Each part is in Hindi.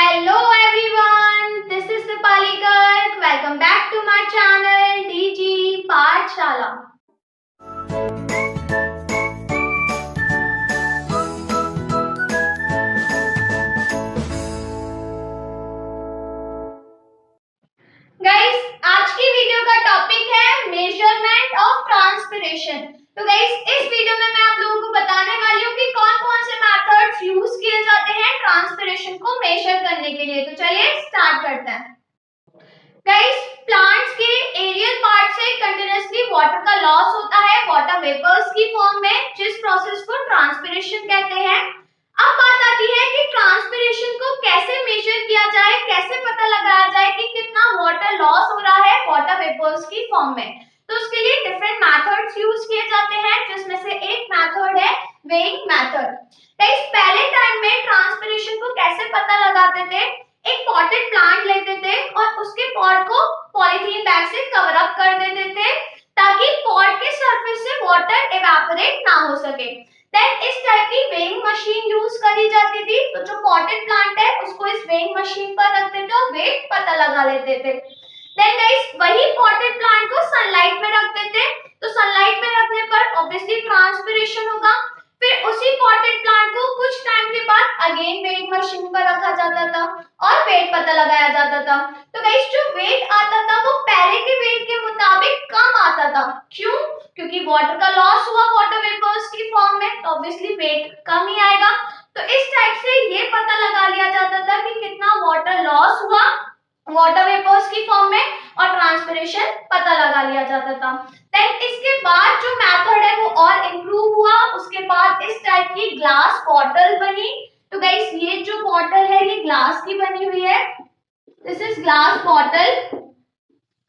Hello everyone, this is Dipali Garg. Welcome back to my channel DG Pathshala. Guys, आज की वीडियो का टॉपिक है मेजरमेंट ऑफ ट्रांसपिरेशन। तो गाइस, इस वीडियो में मैं आप लोगों को बताने वाली हूँ कि कौन कौन से मेथड्स यूज किए जाते हैं ट्रांसपिरेशन को मेजर करने के लिए। तो चलिए स्टार्ट करते हैं। गाइस, प्लांट्स के एरियल पार्ट से कंटिन्यूअसली वाटर का लॉस होता है वाटर वेपर्स की फॉर्म में, जिस प्रोसेस को ट्रांसपिरेशन कहते हैं। अब बात आती है कि ट्रांसपिरेशन को कैसे मेजर किया जाए, कैसे पता लगाया जाए कि कितना वाटर लॉस हो रहा है वाटर वेपर्स की फॉर्म में। तो उसके लिए डिफरेंट मेथड्स यूज किए जाते हैं, जिसमें से एक मेथड है वेइंग मेथड। गाइस, पहले टाइम में ट्रांसपिरेशन को कैसे पता लगाते थे? एक पॉटेड प्लांट लेते थे और उसके पॉट को पॉलीथीन बैग से कवर अप कर देते थे ताकि पॉट के सरफेस से वाटर इवेपोरेट ना हो सके। देन इस टाइप की वेइंग मशीन यूज करी जाती थी। तो जो पॉटेड प्लांट है उसको इस वेइंग मशीन पर रखते थे और वेट पता लगा लेते थे। देन गाइस, वही पॉटेड प्लांट को सनलाइट में रखते थे। तो सनलाइट में रखने पर ऑब्वियसली ट्रांसपिरेशन होगा। फिर उसी पॉटेड प्लांट को कुछ टाइम के बाद अगेन वेइंग मशीन पर रखा जाता था और वेट पता लगाया जाता था। तो गाइस, जो वेट आता था वो पहले के वेट के मुताबिक कम आता था। क्यों? क्योंकि वाटर का लॉस हुआ वाटर वेपर्स की फॉर्म में, तो ऑब्वियसली वेट कम ही आएगा। तो इस टाइप से ये पता लगा लिया जाता था कि कितना वाटर लॉस हुआ वाटर वेपर्स की फॉर्म में और ट्रांसपिरेशन पता लगा लिया जाता था। देन इसके बाद जो मेथड है वो और इम्प्रूव हुआ। उसके बाद इस टाइप की ग्लास बॉटल बनी। तो गाइस, ये जो बॉटल है ये ग्लास की बनी हुई है। This is glass bottle.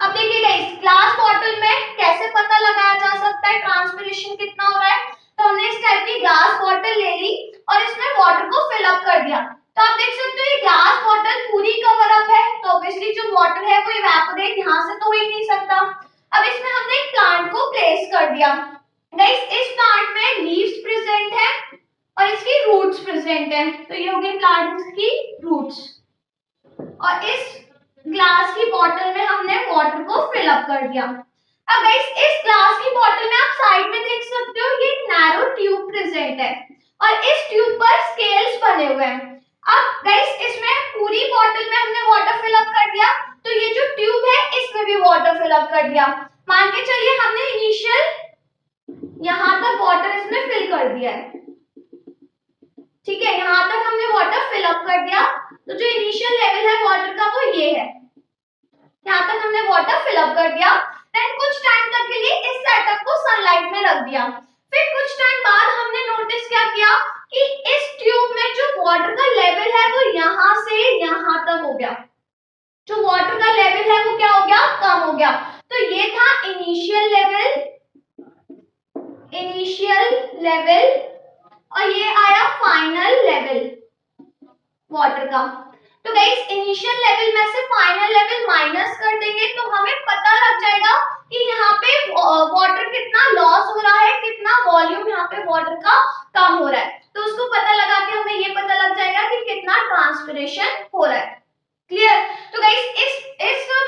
अब देखिए गाइस, ग्लास बॉटल में कैसे पता लगाया जा सकता है ट्रांसपिरेशन कितना हो रहा है। तो हमने इस टाइप की ग्लास बॉटल ले ली और इसमें वाटर को फिल अप कर दिया। तो आप देख सकते हो ये ग्लास बॉटल पूरी कवर अप है, तो ऑब्वियसली जो वाटर है वो इवेपोरेट यहाँ से तो हो ही नहीं सकता। अब इसमें हमने एक प्लांट को प्लेस कर दिया। गाइस, इस प्लांट में लीव्स प्रेजेंट है और इसकी रूट्स प्रेजेंट है। तो ये हो गई प्लांट की रूट्स और इस ग्लास की बॉटल में हमने वाटर को फिल अप कर दिया। अब गाइस, इस ग्लास की बॉटल में आप साइड में देख सकते हो ये नैरो ट्यूब प्रेजेंट है और इस ट्यूब पर स्केल्स बने हुए हैं। अब गाइस, इसमें पूरी बॉटल में हमने वाटर फिल अप कर दिया, तो ये जो ट्यूब है इसमें भी वाटर फिल अप कर दिया। मान के चलिए हमने इनिशियल यहाँ तक वाटर इसमें फिल कर दिया है। ठीक है, यहाँ तक हमने वाटर फिल अप कर दिया। तो जो इनिशियल लेवल है वाटर का वो ये है, यहाँ तक हमने वाटर फिल अप कर दिया। देन कुछ टाइम तक के लिए इस सेटअप को सनलाइट में रख दिया। फिर कुछ टाइम बाद हमने नोटिस क्या किया कि इस ट्यूब में जो वाटर का लेवल है वो यहाँ से यहाँ तक हो गया। जो वाटर का लेवल है वो क्या हो गया? कम हो गया। तो ये था इनिशियल लेवल और ये आया फाइनल लेवल वाटर का। तो गाइस, इनिशियल लेवल में से फाइनल लेवल माइनस कर देंगे तो हमें पता लग जाएगा कि यहाँ पे वाटर कितना लॉस हो रहा है, कितना वॉल्यूम यहाँ पे वाटर का कम हो रहा है। तो उसको पता लगा के हमें ये पता लग जाएगा कि कितना ट्रांसपिरेशन हो रहा है। क्लियर? तो गाइस, इस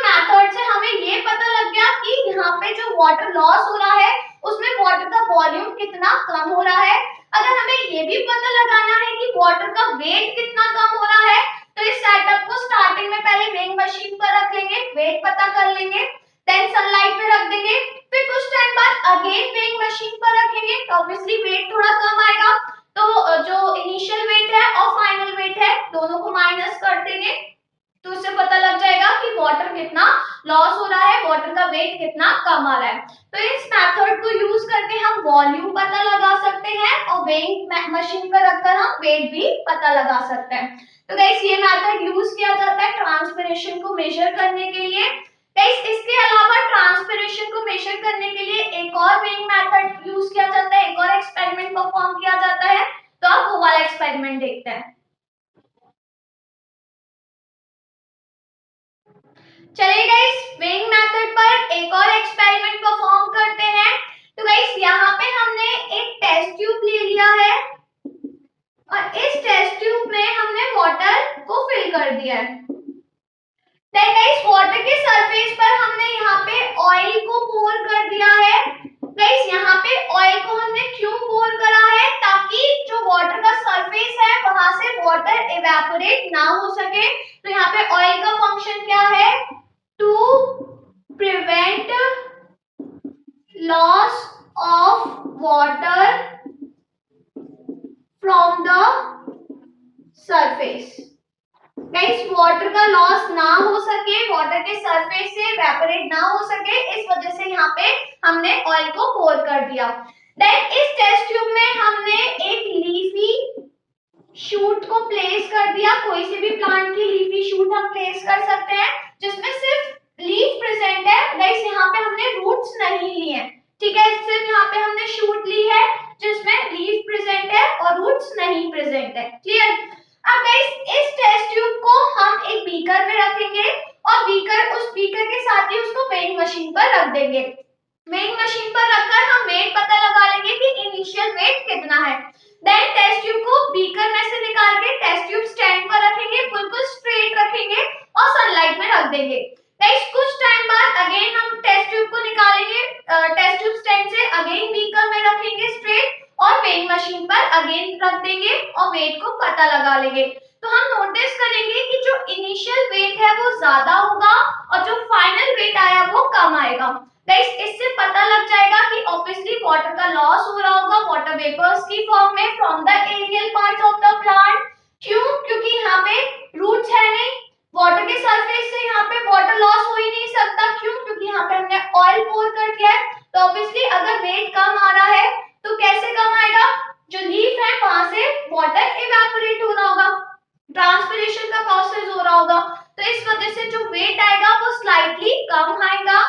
मेथड से हमें ये पता लग गया कि यहाँ पे जो वाटर लॉस हो रहा है उसमें वाटर का वॉल्यूम कितना कम हो रहा है। अगर हमें ये भी पता लगाना है कि वाटर का वेट कितना कम हो रहा है, तो इस सेटअप को स्टार्टिंग में पहले वेइंग मशीन पर रख लेंगे, वेट पता कर लेंगे, देन सनलाइट में रख देंगे। फिर कुछ टाइम बाद अगेन वेइंग मशीन पर रखेंगे, तो ऑब्वियसली वेट थोड़ा कम आएगा। तो जो इनिशियल वेट है और फाइनल वेट है दोनों को माइनस कर देंगे, तो उससे पता लग जाएगा कि वाटर कितना लॉस हो रहा है, वाटर का वेट कितना कम आ रहा है। तो इस मेथड को यूज करके हम वॉल्यूम पता लगा सकते हैं और वेइंग मशीन पर रखकर हम वेट भी पता लगा सकते हैं। तो गाइस, ये मेथड यूज किया जाता है ट्रांसपिरेशन को मेजर करने के लिए। गाइस, इसके अलावा ट्रांसपिरेशन को मेजर करने के लिए एक और वेइंग मेथड यूज किया जाता है, एक और एक्सपेरिमेंट परफॉर्म किया जाता है। तो आप वो वाला एक्सपेरिमेंट देखते हैं। चलिए गाइस, वेइंग मेथड पर एक और एक्सपेरिमेंट परफॉर्म करते हैं। तो गाइस, यहाँ पे हमने एक टेस्ट ट्यूब ले लिया है और इस टेस्ट ट्यूब में हमने वाटर को फिल कर दिया है। देन गाइस वाटर के सरफेस पर हमने यहाँ पे ऑयल को पोर कर दिया है। गाइस यहाँ पे ऑयल को हमने क्यों पोर करा है, ताकि जो वाटर का सरफेस है वहां से वाटर इवेपोरेट ना हो सके। तो यहाँ पे ऑयल का फंक्शन क्या है, to prevent loss of water from the surface. Guys water का लॉस ना हो सके, वाटर के सरफेस से इवेपोरेट ना हो सके, इस वजह से यहाँ पे हमने ऑयल को पोर कर दिया। देन इस टेस्ट ट्यूब में हमने एक लीफी शूट को प्लेस कर दिया। कोई से भी प्लांट की लीफी शूट हम प्लेस कर सकते हैं जिसमें सिर्फ लीफ प्रेजेंट है। गाइस यहाँ पे हमने रूट्स नहीं लिए हैं, ठीक है, सिर्फ यहाँ पे हमने शूट ली है जिसमें लीफ प्रेजेंट है और रूट्स नहीं प्रेजेंट है। क्लियर। अब गाइस इस टेस्ट ट्यूब को हम एक बीकर में रखेंगे और उस बीकर के साथ ही उसको वेइंग मशीन पर रख देंगे। वेइंग मशीन पर रखकर हम वेट पता लगा लेंगे कि इनिशियल वेट कितना है। देन टेस्ट ट्यूब को बीकर में से निकाल के टेस्ट ट्यूब स्टैंड पर रखेंगे, बिल्कुल स्ट्रेट रखेंगे और सनलाइट में रख देंगे। गाइस कुछ टाइम बाद अगेन हम टेस्ट ट्यूब को निकालेंगे, टेस्ट ट्यूब स्टैंड से अगेन बीकर में रखेंगे स्ट्रेट और वेइंग मशीन पर अगेन रख देंगे और वेट को पता लगा लेंगे। तो हम नोटिस करेंगे कि जो इनिशियल वेट है वो ज्यादा होगा और जो फाइनल वेट आया वो कम आएगा। गाइस इससे पता लग जाएगा कि ऑब्वियसली वाटर का लॉस हो रहा होगा वाटर वेपर्स की फॉर्म में from the aerial parts of the plant. क्यों, क्योंकि यहाँ पे रूट्स है नहीं, वाटर के सरफेस से यहाँ पे वाटर लॉस हो ही नहीं सकता। क्यों, क्योंकि यहाँ पे हमने ऑयल पोर कर दिया है। तो ऑब्वियसली अगर वेट कम आ रहा है तो कैसे कम आएगा, जो लीफ है वहां से वाटर इवेपोरेट हो रहा होगा, ट्रांसपिरेशन का प्रोसेस हो रहा होगा, तो इस वजह से जो वेट आएगा वो स्लाइटली कम आएगा।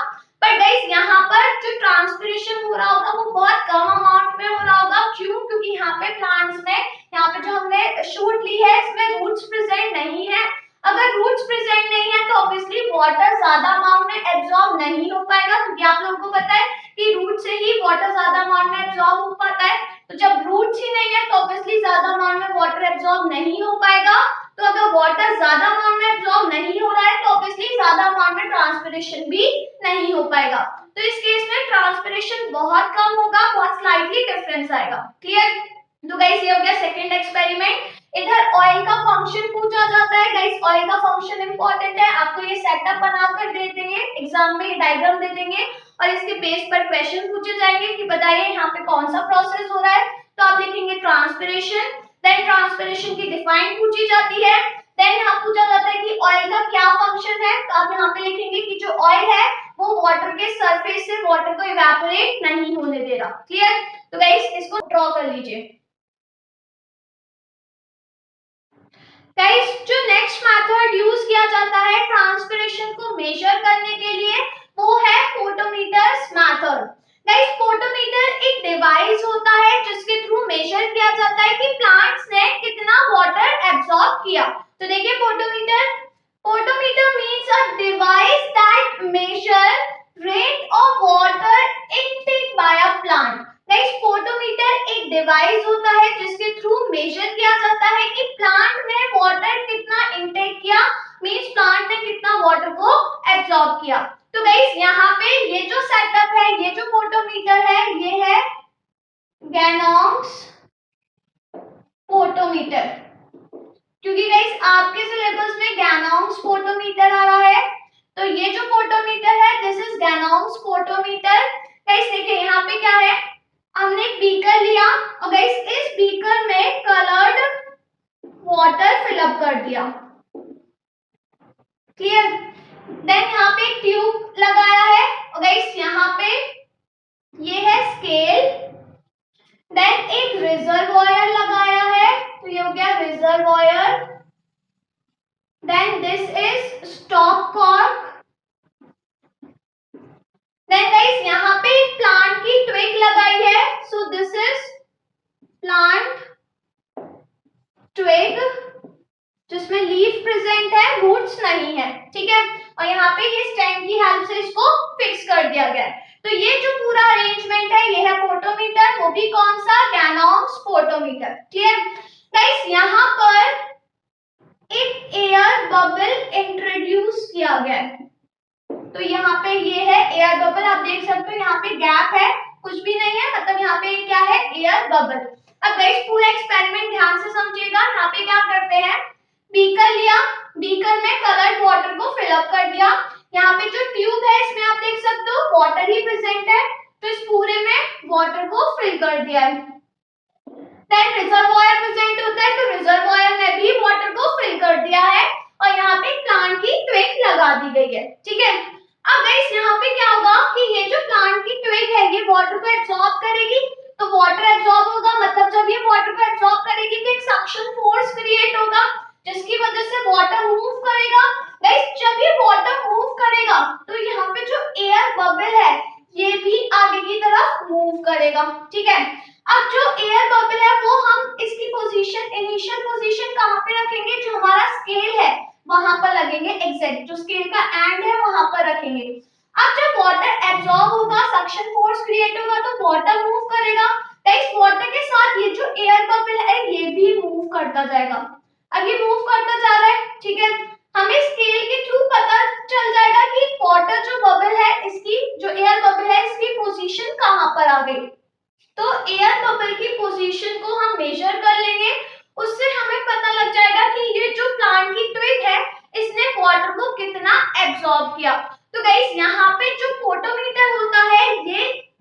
पर गाइस यहाँ पर जो ट्रांसपिरेशन हो रहा होगा वो बहुत कम अमाउंट में हो रहा होगा। क्यों, क्योंकि यहाँ पे प्लांट्स में, यहाँ पे जो हमने शूट ली है इसमें रूट्स प्रेजेंट नहीं है। अगर रूट्स प्रेजेंट नहीं है तो ऑब्वियसली वाटर ज्यादा अमाउंट में एब्जॉर्ब नहीं हो पाएगा, क्योंकि आप लोगों को पता है कि रूट से ही वाटर ज्यादा अमाउंट में एब्जॉर्ब हो पाता है। तो जब रूट्स ही नहीं है तो ऑब्वियसली ज्यादा अमाउंट में वाटर एब्जॉर्ब नहीं हो पाएगा। तो अगर वाटर ज्यादा अमाउंट में एब्जॉर्ब नहीं हो रहा है तो ऑब्वियसली ज्यादा अमाउंट में ट्रांसपिरेशन भी नहीं हो पाएगा। तो इस केस में ट्रांसपिरेशन बहुत कम होगा, बहुत स्लाइटली डिफरेंस आएगा। क्लियर। तो गाइस ये हो गया सेकंड एक्सपेरिमेंट। इधर ऑयल का फंक्शन पूछा जाता है। गाइस ऑयल का फंक्शन इंपॉर्टेंट है, आपको ये सेटअप बनाकर दे देंगे, एग्जाम में ये डायग्राम दे देंगे और इसके बेस पर क्वेश्चन पूछे जाएंगे कि बताइए यहाँ पे कौन सा प्रोसेस हो रहा है। तो आप लिखेंगे ट्रांसपिरेशन, देन ट्रांसपिरेशन की डिफाइन पूछी जाती है। देन यहाँ पूछा जाता है कि ऑयल का क्या फंक्शन है, तो आप यहाँ पे लिखेंगे कि जो ऑयल है वो वाटर के सरफेस से वाटर को इवेपोरेट नहीं होने दे रहा। क्लियर। तो गाइस इसको ड्रॉ कर लीजिए। गाइस जो नेक्स्ट मेथड यूज किया जाता है ट्रांसपिरेशन को मेजर करने के लिए वो है फोटोमीटर्स मेथड। गाइस फोटोमीटर एक डिवाइस होता है जिसके थ्रू मेजर किया जाता है कि प्लांट्स ने कितना वाटर एब्सॉर्ब किया। तो देखिए photometer means a device that measure rate of water intake by a plant. Guys photometer एक डिवाइस होता है जिसके थ्रू मेजर किया जाता है कि प्लांट ने वाटर कितना इनटेक किया, मींस प्लांट ने कितना वाटर को एब्सॉर्ब किया। तो गाइस यहाँ पे ये जो सेटअप है, ये जो फोटोमीटर है, ये है गैनॉन्स फोटोमीटर। क्योंकि गाइस आपके सिलेबस में गैनॉन्स फोटोमीटर आ रहा है, तो ये जो फोटोमीटर है दिस इज गैनॉन्स फोटोमीटर। गाइस देखिए यहाँ पे क्या है, हमने एक बीकर लिया और गाइस इस बीकर में कलर्ड वाटर फिलअप कर दिया। क्लियर। देन यहाँ पे एक ट्यूब लगाया है और गाइस यहाँ पे ये है स्केल। देन एक रिजर्वॉयर लगाया है, तो ये हो गया reservoir. Then this is stop cork. Then guys यहाँ पे एक प्लांट की ट्विग लगाई है, so this is plant twig जिसमें लीफ प्रेजेंट है, रूट्स नहीं है, ठीक है। और यहाँ पे ये स्टैंड की हेल्प से इसको फिक्स कर दिया गया है। तो ये जो पूरा अरेंजमेंट है ये है फोटोमीटर, वो भी कौन सा, गैनॉन्स फोटोमीटर। क्लियर। गाइस यहाँ पर एक एयर बबल इंट्रोड्यूस किया गया है। तो यहाँ पे ये है एयर बबल, आप देख सकते हो यहाँ पे गैप है, कुछ भी नहीं है, मतलब यहाँ पे क्या है, एयर बबल। अब गाइस पूरा एक्सपेरिमेंट ध्यान से समझिएगा। यहाँ पे क्या करते हैं, बीकर लिया, बीकर में कलर्ड वाटर को फिल अप कर दिया। यहाँ पे जो ट्यूब है इसमें आप देख सकते हो वाटर ही प्रेजेंट है, तो इस पूरे में वाटर को फिल कर दिया है। देन रिजर्वॉयर प्रेजेंट होता है, तो रिजर्वॉयर में भी वाटर को फिल कर दिया है और यहाँ पे प्लांट की ट्विग लगा दी गई है। ठीक है, अब गाइस यहाँ पे क्या होगा कि ये जो प्लांट की ट्विग है ये वाटर को एब्सॉर्ब करेगी, तो वाटर एब्सॉर्ब होगा, मतलब जब ये वाटर को एब्सॉर्ब करेगी तो एक सक्शन फोर्स क्रिएट होगा जिसकी वजह से वाटर मूव करेगा। गाइस जब ये वाटर मूव करेगा तो यहाँ पे जो एयर बबल है ये भी आगे की तरफ मूव करेगा। ठीक है, अब जो एयर बबल है वो हम इसकी पोजीशन, इनिशियल पोजीशन कहाँ पे रखेंगे, जो हमारा स्केल है वहां पर लगेंगे, एग्जैक्ट जो स्केल का एंड है वहां पर रखेंगे। अब जब वाटर एब्सॉर्ब होगा, सक्शन फोर्स क्रिएट होगा तो वाटर मूव करेगा। इस वाटर के साथ ये जो एयर बबल है ये भी मूव करता जाएगा। अब ये मूव करता जा रहा है। ठीक है, हमें स्केल के थ्रू पता चल जाएगा कि वाटर जो बबल है, इसकी जो एयर बबल है इसकी पोजीशन कहां पर आ गई। तो एयर बबल की पोजीशन को हम मेजर कर लेंगे, उससे हमें पता लग जाएगा कि ये जो प्लांट की ट्विग है इसने वाटर को कितना एब्सॉर्ब किया। तो गाइस यहाँ पे जो फोटोमीटर होता है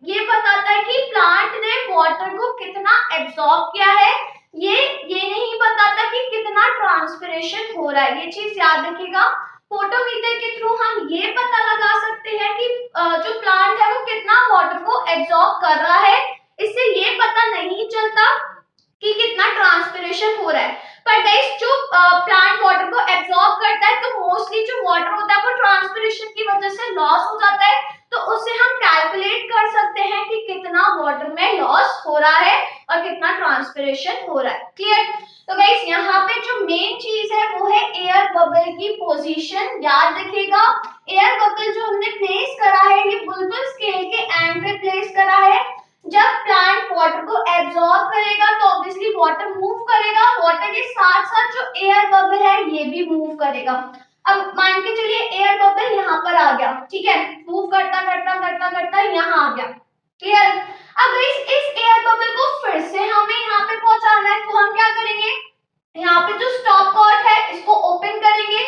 ये बताता है कि प्लांट ने वाटर को कितना एब्सॉर्ब किया है, ये नहीं बताता कि कितना ट्रांसपिरेशन हो रहा है। ये चीज याद रखिएगा, फोटोमीटर के थ्रू हम ये पता लगा सकते हैं कि जो प्लांट है वो कितना वाटर को एब्सॉर्ब कर रहा है, इससे ये पता नहीं चलता कि कितना ट्रांसपिरेशन हो रहा है। पर गाइस जो प्लांट वाटर को एब्सॉर्ब करता है तो मोस्टली जो वाटर होता है वो ट्रांसपिरेशन की वजह से लॉस हो जाता है, तो उससे हम कैलकुलेट कर सकते हैं कि कितना वाटर में लॉस हो रहा है और कितना ट्रांसपिरेशन हो रहा है। क्लियर? तो गाइस यहाँ पे जो मेन चीज है वो है एयर बबल की पोजीशन। याद रखिएगा, एयर बबल जो हमने प्लेस करा है ये बुलबुल स्केल के एंड पे प्लेस करा है। जब प्लांट वाटर को एब्सॉर्ब करेगा तो ऑब्वियसली वाटर मूव करेगा, वाटर के साथ साथ जो एयर बबल है ये भी मूव करेगा। अब मान के चलिए एयर बबल यहाँ पर आ गया, ठीक है, मूव करता करता करता करता यहाँ आ गया। क्लियर? अब इस एयर बबल को फिर से हमें यहाँ पे पहुंचाना है, तो हम क्या करेंगे, यहाँ पे जो स्टॉप कॉर्क है इसको ओपन करेंगे,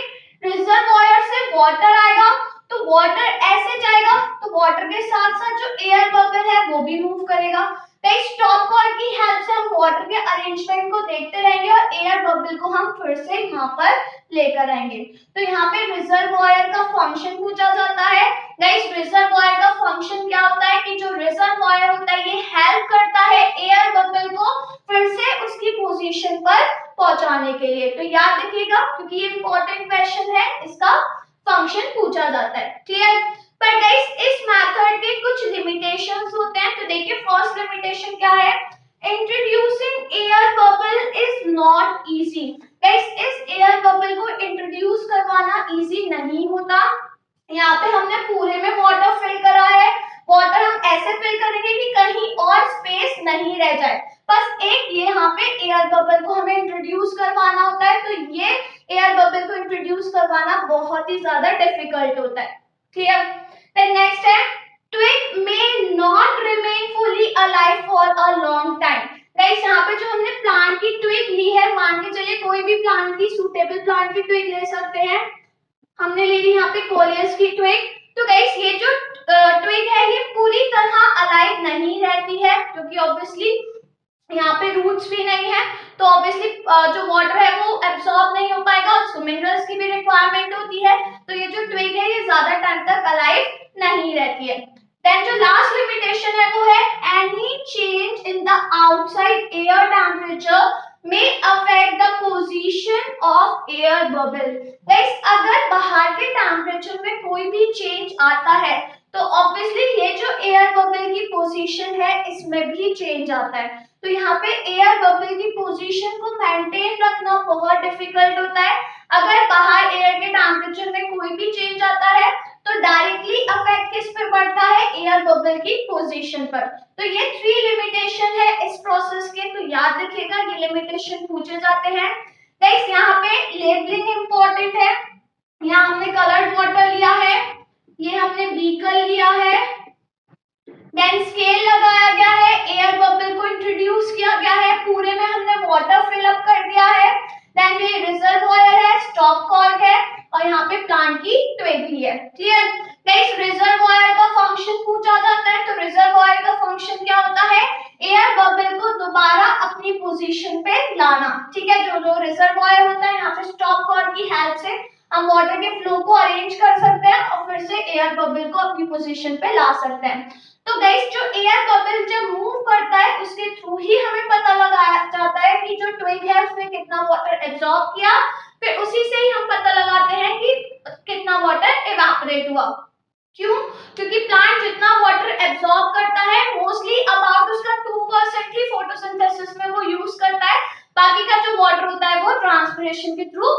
रिजर्वॉयर से वाटर आएगा तो वाटर ऐसे जाएगा, तो वाटर के साथ साथ जो एयर बबल है वो भी मूव करेगा। तो इस स्टॉप कॉर्क की हेल्प से हम वाटर के अरेंजमेंट को देखते रहेंगे और एयर बबल को हम फिर से यहाँ पर लेकर आएंगे। तो यहाँ पे रिजर्वॉयर का फंक्शन पूछा जाता है। गाइस रिजर्वॉयर का फंक्शन क्या होता है कि जो रिजर्वॉयर होता है ये हेल्प करता है एयर बबल को फिर से उसकी पोजीशन पर पहुंचाने के लिए। तो याद रखिएगा क्योंकि ये इंपॉर्टेंट क्वेश्चन है, इसका फंक्शन पूछा जाता है। क्लियर? पर गाइस इस मेथड के कुछ लिमिटेशंस होते हैं। तो देखिए फर्स्ट लिमिटेशन क्या है, introducing air bubble is not easy. Guys इस एयर बबल को इंट्रोड्यूस करवाना इजी नहीं होता। यहाँ पे हमने पूरे में वाटर फिल करा है, वाटर हम ऐसे फिल करेंगे कि कहीं और स्पेस नहीं रह जाए, बस एक ये यहाँ पे एयर बबल को हमें इंट्रोड्यूस करवाना होता है। तो ये एयर बबल को इंट्रोड्यूस करवाना बहुत ही ज्यादा डिफिकल्ट होता है। क्लियर? देन नेक्स्ट है, twig may not remain fully alive for a long time. Guys यहाँ पे जो हमने प्लांट की ट्विग ली है, मान के चलिए कोई भी प्लांट की, सूटेबल प्लांट की ट्विग ले सकते हैं। हमने ले ली यहाँ पे कोलियस की ट्विग। तो गाइस ये जो ट्विग है ये पूरी तरह अलाइव नहीं रहती है क्योंकि ऑब्वियसली यहाँ पे रूट्स भी नहीं है, तो ऑब्वियसली जो वाटर है वो एब्सॉर्ब नहीं हो पाएगा, उसको मिनरल्स की भी रिक्वायरमेंट होती है, तो ये जो ट्विग है ये ज्यादा टाइम तक अलाइव नहीं रहती है। देन जो लास्ट लिमिटेशन है वो है any change in the outside air temperature may affect the position of air bubble। Guys अगर बाहर के टेम्परेचर में कोई भी चेंज आता है तो ऑब्वियसली ये जो एयर बबल की पोजीशन है इसमें भी चेंज आता है। तो यहाँ पे एयर बबल की पोजीशन को मेंटेन रखना बहुत डिफिकल्ट होता है। अगर बाहर एयर के टेम्परेचर में कोई भी चेंज आता है तो डायरेक्टली अफेक्ट किस पे पड़ता है, एयर बबल की पोजीशन पर। तो ये 3 लिमिटेशन है इस प्रोसेस के, तो याद रखिएगा ये लिमिटेशन पूछे जाते हैं। गाइस यहाँ पे लेबलिंग इंपॉर्टेंट है। यहाँ हमने कलर्ड वाटर लिया है, ये हमने बीकर लिया है, देन स्केल लगाया गया है, एयर बबल को इंट्रोड्यूस किया गया है, पूरे में हमने वाटर फिलअप कर दिया है, देन ये रिजर्वॉयर है, स्टॉप कॉर्क है और यहाँ पे प्लांट की ट्विग ली है। क्लियर गाइस, रिजर्वॉयर का फंक्शन पूछा जाता है तो रिजर्वॉयर का फंक्शन क्या होता है, एयर बबल को दोबारा अपनी पोजीशन पे लाना। ठीक है, जो रिजर्वॉयर होता है यहाँ पे स्टॉप कॉर्क की हेल्प से हम वाटर के फ्लो को अरेंज कर सकते हैं और फिर से एयर बबल को अपनी पोजीशन पे ला सकते हैं। तो गाइस जो एयर बबल जब मूव करता है उसके थ्रू ही हमें पता लगाया जाता है कि जो ट्विग है उसने कितना वाटर एब्जॉर्ब किया, फिर उसी से ही हम पता लगाते हैं कि कितना वाटर इवेपोरेट हुआ। क्यों? क्योंकि प्लांट जितना वाटर एब्जॉर्ब करता है मोस्टली अबाउट उसका 2% ही फोटोसिंथेसिस में वो यूज करता है, बाकी का जो वाटर होता है वो ट्रांसपिरेशन के थ्रू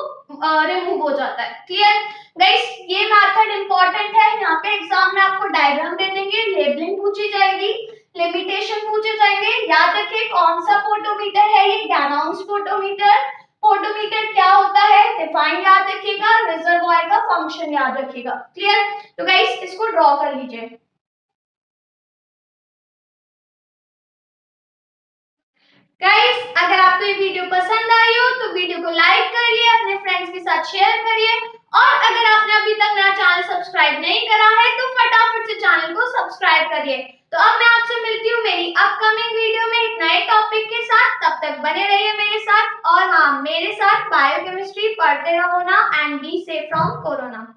रिमूव हो जाता है। क्लियर गाइस, ये मेथड इंपॉर्टेंट है। यहाँ पे एग्जाम में आपको डायग्राम दे देंगे, लेबलिंग पूछी जाएगी, लिमिटेशन पूछे जाएंगे। याद रखिए कौन सा फोटोमीटर है, ये डायनाउंस फोटोमीटर। फोटोमीटर क्या होता है, डिफाइन याद रखिएगा, रिजर्वॉयर का फंक्शन याद रखिएगा। क्लियर? तो गाइस इसको ड्रॉ कर लीजिए। गाइस अगर आपको ये वीडियो पसंद आई हो तो वीडियो को लाइक करिए, अपने फ्रेंड्स के साथ शेयर करिए और अगर आपने अभी तक मेरा चैनल सब्सक्राइब नहीं करा है तो फटाफट से चैनल को सब्सक्राइब करिए। तो अब मैं आपसे मिलती हूँ मेरी अपकमिंग वीडियो में एक नए टॉपिक के साथ, तब तक बने रहिए मेरे साथ और हाँ, मेरे साथ बायोकेमिस्ट्री पढ़ते रहो ना and be safe from corona.